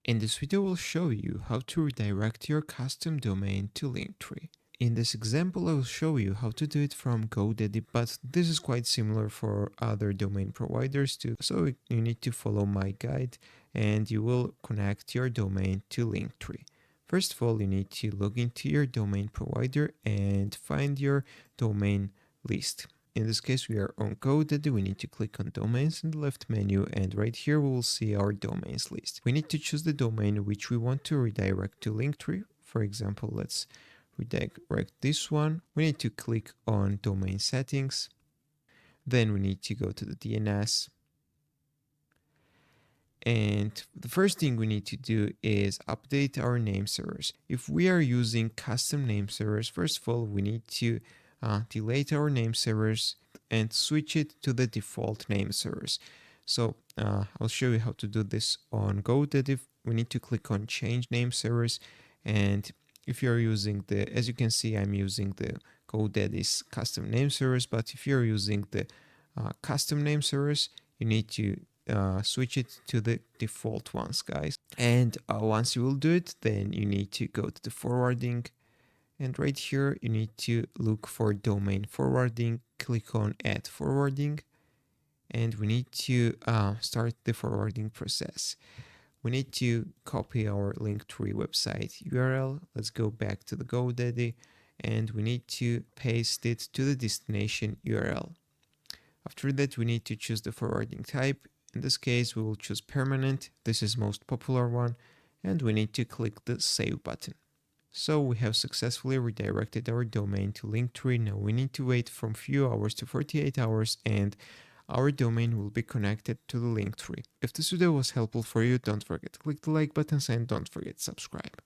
In this video, we'll show you how to redirect your custom domain to Linktree. In this example, I will show you how to do it from GoDaddy, but this is quite similar for other domain providers too. So you need to follow my guide and you will connect your domain to Linktree. First of all, you need to log into your domain provider and find your domain list. In this case, we are on GoDaddy. We need to click on domains in the left menu, and right here we will see our domains list. We need to choose the domain which we want to redirect to Linktree. For example, let's redirect this one. We need to click on domain settings. Then we need to go to the DNS. And the first thing we need to do is update our name servers. If we are using custom name servers, first of all, we need to delete our name servers and switch it to the default name servers. So I'll show you how to do this on GoDaddy. We need to click on change name servers, and if you're using as you can see, I'm using the GoDaddy's custom name servers, but if you're using the custom name servers, you need to switch it to the default ones, guys. And once you will do it, then you need to go to the forwarding, and right here you need to look for domain forwarding, click on add forwarding, and we need to start the forwarding process. We need to copy our Linktree website URL. Let's go back to the GoDaddy, and we need to paste it to the destination URL. After that, we need to choose the forwarding type. In this case, we will choose permanent. This is most popular one, and we need to click the save button. So we have successfully redirected our domain to Linktree. Now we need to wait from few hours to 48 hours and our domain will be connected to the Linktree. If this video was helpful for you, don't forget to click the like button and don't forget to subscribe.